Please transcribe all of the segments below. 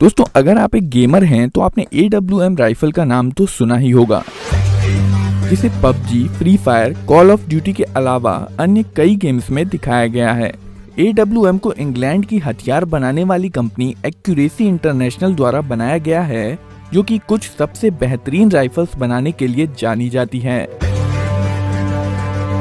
दोस्तों अगर आप एक गेमर हैं तो आपने AWM राइफल का नाम तो सुना ही होगा, जिसे PUBG, free fire, call of duty के अलावा अन्य कई गेम्स में दिखाया गया है। AWM को इंग्लैंड की हथियार बनाने वाली कंपनी एक्यूरेसी इंटरनेशनल द्वारा बनाया गया है, जो कि कुछ सबसे बेहतरीन राइफल्स बनाने के लिए जानी जाती है।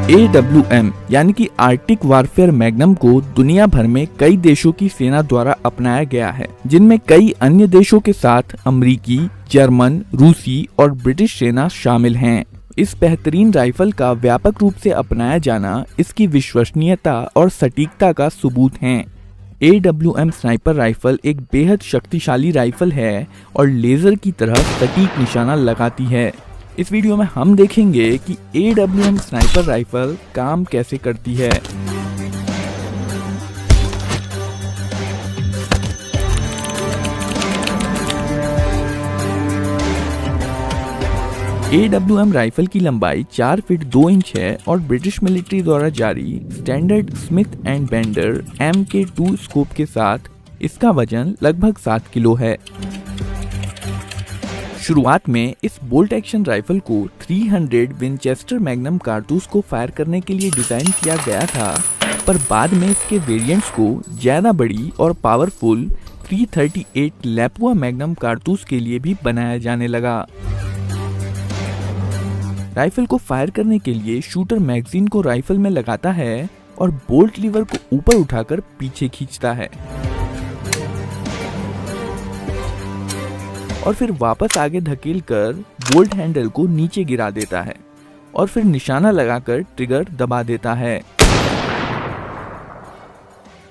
AWM यानी कि आर्टिक वारफेयर मैग्नम को दुनिया भर में कई देशों की सेना द्वारा अपनाया गया है, जिनमें कई अन्य देशों के साथ अमेरिकी, जर्मन, रूसी और ब्रिटिश सेना शामिल हैं। इस बेहतरीन राइफल का व्यापक रूप से अपनाया जाना इसकी विश्वसनीयता और सटीकता का सबूत है। AWM स्नाइपर राइफल एक बेहद शक्तिशाली राइफल है और लेजर की तरह सटीक निशाना लगाती है। इस वीडियो में हम देखेंगे कि AWM स्नाइपर राइफल काम कैसे करती है। AWM राइफल की लंबाई 4 फीट 2 इंच है और ब्रिटिश मिलिट्री द्वारा जारी standard Smith and Bender MK2 scope के साथ इसका वजन लगभग 7 किलो है। शुरुआत में इस बोल्ट एक्शन राइफल को 300 विंचेस्टर मैग्नम कारतूस को फायर करने के लिए डिजाइन किया गया था, पर बाद में इसके वेरिएंट्स को ज्यादा बड़ी और पावरफुल 338 लैपुआ मैग्नम कारतूस के लिए भी बनाया जाने लगा। राइफल को फायर करने के लिए शूटर मैगजीन को राइफल में लगाता है और बोल्ट लीवर को ऊपर उठाकर पीछे खींचता है और फिर वापस आगे धकेलकर बोल्ट हैंडल को नीचे गिरा देता है और फिर निशाना लगाकर ट्रिगर दबा देता है।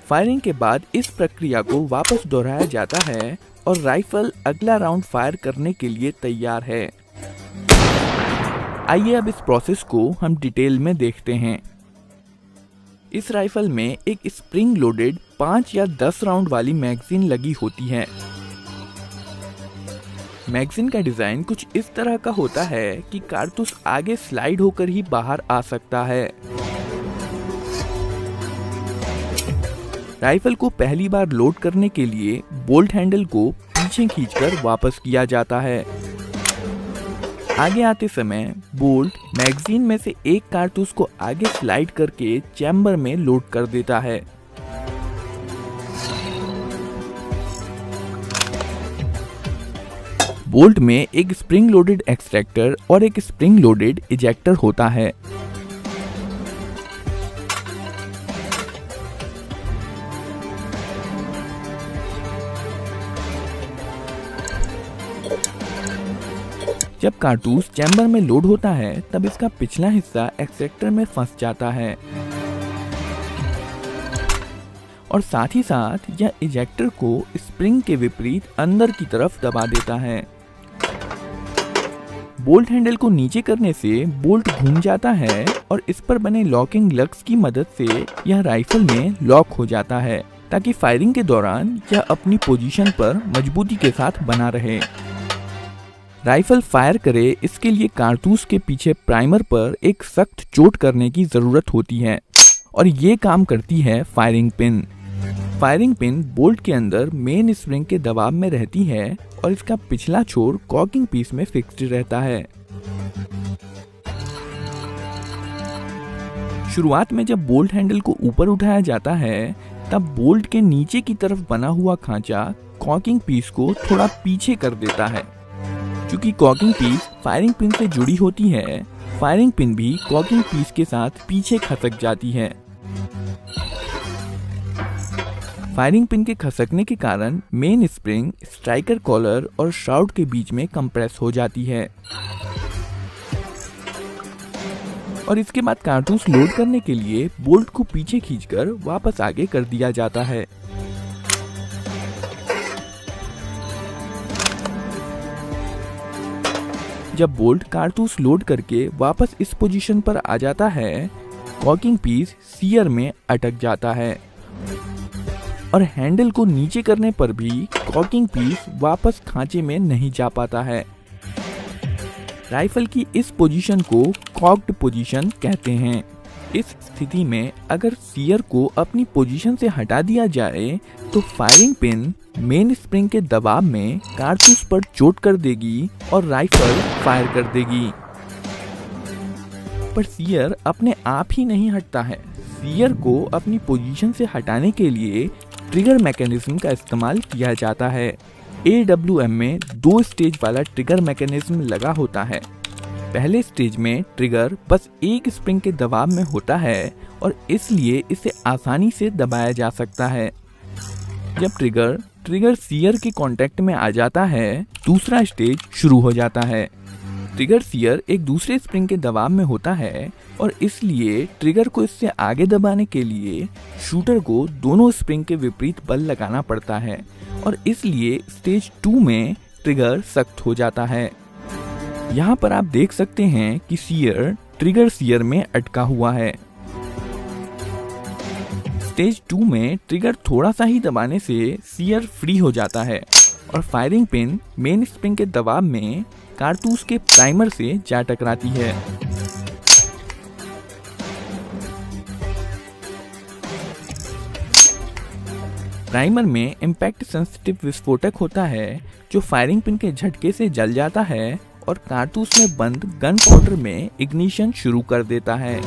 फायरिंग के बाद इस प्रक्रिया को वापस दोहराया जाता है और राइफल अगला राउंड फायर करने के लिए तैयार है। आइए अब इस प्रोसेस को हम डिटेल में देखते हैं। इस राइफल में एक स्प्रिंग लोडेड 5 या 10 राउंड वाली मैगजीन लगी होती है। मैगजीन का डिजाइन कुछ इस तरह का होता है कि कारतूस आगे स्लाइड होकर ही बाहर आ सकता है। राइफल को पहली बार लोड करने के लिए बोल्ट हैंडल को पीछे खींचकर वापस किया जाता है। आगे आते समय बोल्ट मैगजीन में से एक कारतूस को आगे स्लाइड करके चैम्बर में लोड कर देता है। बोल्ट में एक स्प्रिंग लोडेड एक्सट्रैक्टर और एक स्प्रिंग लोडेड इजेक्टर होता है। जब कारतूस चैम्बर में लोड होता है तब इसका पिछला हिस्सा एक्सट्रैक्टर में फंस जाता है और साथ ही साथ यह इजेक्टर को स्प्रिंग के विपरीत अंदर की तरफ दबा देता है। बोल्ट हैंडल को नीचे करने से बोल्ट घूम जाता है और इस पर बने लॉकिंग लग्स की मदद से यह राइफल में लॉक हो जाता है, ताकि फायरिंग के दौरान यह अपनी पोजीशन पर मजबूती के साथ बना रहे। राइफल फायर करे इसके लिए कारतूस के पीछे प्राइमर पर एक सख्त चोट करने की जरूरत होती है और ये काम करती है firing pin. Firing pin bolt के अंदर मेन स्प्रिंग के दबाव में रहती है और इसका पिछला छोर कॉकिंग पीस में फिक्स्ड रहता है। शुरुआत में जब बोल्ट हैंडल को ऊपर उठाया जाता है तब बोल्ट के नीचे की तरफ बना हुआ खांचा कॉकिंग पीस को थोड़ा पीछे कर देता है। क्योंकि कॉकिंग पीस फायरिंग पिन से जुड़ी होती है, फायरिंग पिन भी कॉकिंग पीस के साथ पीछे खसक जाती है। फायरिंग पिन के खसकने के कारण मेन स्प्रिंग स्ट्राइकर कॉलर और श्राउड के बीच में कंप्रेस हो जाती है और इसके बाद कारतूस लोड करने के लिए बोल्ट को पीछे खींचकर वापस आगे कर दिया जाता है। जब बोल्ट कारतूस लोड करके वापस इस पोजीशन पर आ जाता है, कॉकिंग पीस सीयर में अटक जाता है और हैंडल को नीचे करने पर भी कॉकिंग पीस वापस खांचे में नहीं जा पाता है। राइफल की इस पोजीशन को कॉक्ड पोजीशन कहते हैं। इस स्थिति में अगर सीयर को अपनी पोजीशन से हटा दिया जाए तो फायरिंग पिन मेन स्प्रिंग के दबाव में कारतूस पर चोट कर देगी और राइफल फायर कर देगी। पर सीयर अपने आप ही नहीं हटता है। सीयर को अपनी पोजीशन से हटाने के लिए ट्रिगर मैकेनिज्म का इस्तेमाल किया जाता है। AWM में 2 स्टेज वाला ट्रिगर मैकेनिज्म लगा होता है। पहले स्टेज में ट्रिगर बस एक स्प्रिंग के दबाव में होता है और इसलिए इसे आसानी से दबाया जा सकता है। जब ट्रिगर सीयर के कांटेक्ट में आ जाता है, दूसरा स्टेज शुरू हो जाता है। ट्रिगर सीयर एक दूसरे स्प्रिंग के दबाव में होता है और इसलिए ट्रिगर को इससे आगे दबाने के लिए शूटर को दोनों स्प्रिंग के विपरीत बल लगाना पड़ता है और इसलिए स्टेज 2 में ट्रिगर सख्त हो जाता है। यहाँ पर आप देख सकते हैं कि सीयर ट्रिगर सीयर में अटका हुआ है। स्टेज 2 में ट्रिगर थोड़ा सा ही दबाने से सीयर फ्री हो जाता है और फायरिंग पिन मेन स्प्रिंग के दबाव में कारतूस के प्राइमर से जा टकराती है। प्राइमर में इम्पैक्ट सेंसिटिव विस्फोटक होता है जो फायरिंग पिन के झटके से जल जाता है और कारतूस में बंद गन पाउडर में इग्निशन शुरू कर देता है।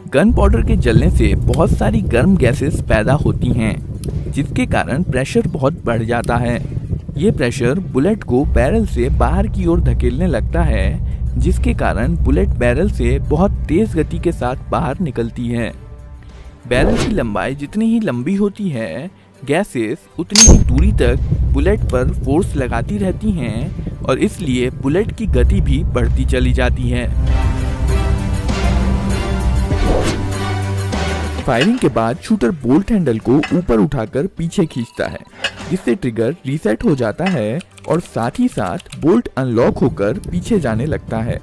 गन पाउडर के जलने से बहुत सारी गर्म गैसेस पैदा होती हैं, जिसके कारण प्रेशर बहुत बढ़ जाता है। ये प्रेशर बुलेट को बैरल से बाहर की ओर धकेलने लगता है, जिसके कारण बुलेट बैरल से बहुत तेज गति के साथ बाहर निकलती है। बैरल की लंबाई जितनी ही लंबी होती है, गैसेस उतनी ही दूरी तक बुलेट पर फोर्स लगाती रहती हैं और इसलिए बुलेट की गति भी बढ़ती चली जाती है। फायरिंग के बाद शूटर बोल्ट हैंडल को ऊपर उठाकर पीछे खींचता है, जिससे ट्रिगर रीसेट हो जाता है और साथ ही साथ बोल्ट अनलॉक होकर पीछे जाने लगता है।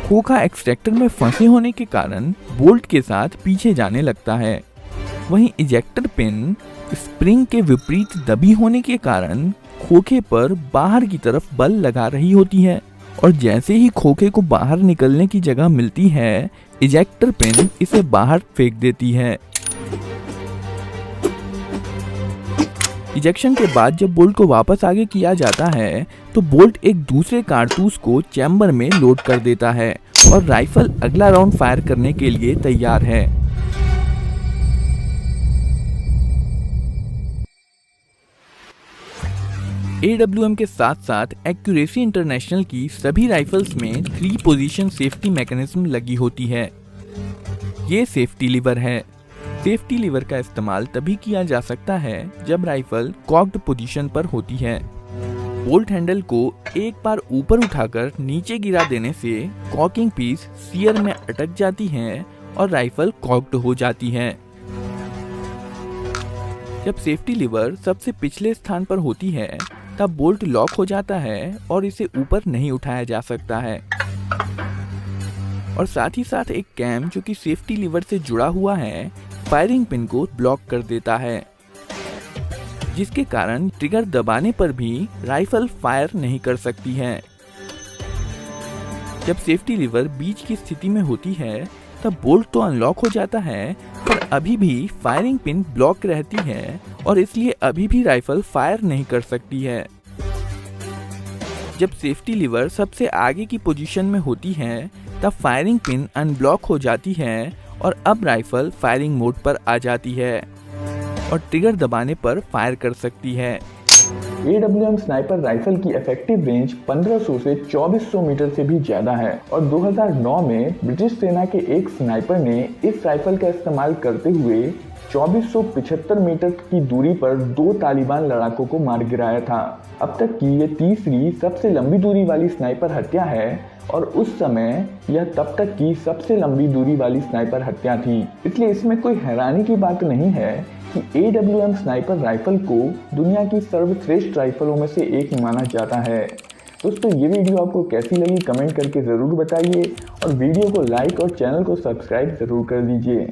खोखा एक्सट्रैक्टर में फंसे होने के कारण बोल्ट के साथ पीछे जाने लगता है। वहीं इजेक्टर पिन स्प्रिंग के विपरीत दबी होने के कारण खोखे पर बाहर की तरफ बल लगा रही होती है और जैसे ही खोखे को बाहर निकलने की जगह मिलती है, इजेक्टर पिन इसे बाहर फेंक देती है। इजेक्शन के बाद जब बोल्ट को वापस आगे किया जाता है तो बोल्ट एक दूसरे कारतूस को चैम्बर में लोड कर देता है और राइफल अगला राउंड फायर करने के लिए तैयार है। AWM के साथ साथ एक्यूरेसी इंटरनेशनल की सभी राइफल्स में 3 पोजीशन सेफ्टी मैकेनिज्म लगी होती है। ये सेफ्टी लीवर है। सेफ्टी लीवर का इस्तेमाल तभी किया जा सकता है जब राइफल कॉक्ड पोजीशन पर होती है। बोल्ट हैंडल को एक बार ऊपर उठाकर नीचे गिरा देने से कॉकिंग पीस सीयर में अटक जाती है और राइफल कॉक्ड हो जाती है। जब सेफ्टी लीवर सबसे पिछले स्थान पर होती है तब बोल्ट लॉक हो जाता है और इसे ऊपर नहीं उठाया जा सकता है और साथ ही साथ एक कैम जो कि सेफ्टी लीवर से जुड़ा हुआ है फायरिंग पिन को ब्लॉक कर देता है, जिसके कारण ट्रिगर दबाने पर भी राइफल फायर नहीं कर सकती है। जब सेफ्टी लीवर बीच की स्थिति में होती है तब बोल्ट तो अनलॉक हो जाता है, पर अभी भी फायरिंग पिन ब्लॉक रहती है और इसलिए अभी भी राइफल फायर नहीं कर सकती है। जब सेफ्टी लीवर सबसे आगे की पोजीशन में होती है तब फायरिंग पिन अनब्लॉक हो जाती है और अब राइफल फायरिंग मोड पर आ जाती है और ट्रिगर दबाने पर फायर कर सकती है। AWM स्नाइपर राइफल की इफेक्टिव रेंज 1500 से 2400 मीटर से भी ज्यादा है और 2009 में ब्रिटिश सेना के एक स्नाइपर ने इस राइफल का इस्तेमाल करते हुए 2475 मीटर की दूरी पर 2 तालिबान लड़ाकों को मार गिराया था। अब तक की ये तीसरी सबसे लंबी दूरी वाली स्नाइपर हत्या है और उस समय यह तब तक की सबसे लंबी दूरी वाली स्नाइपर हत्या थी। इसलिए इसमें कोई हैरानी की बात नहीं है कि AWM स्नाइपर राइफल को दुनिया की सर्वश्रेष्ठ राइफलों में से एक माना जाता है। दोस्तों, ये वीडियो आपको कैसी लगी कमेंट करके ज़रूर बताइए और वीडियो को लाइक और चैनल को सब्सक्राइब ज़रूर कर दीजिए।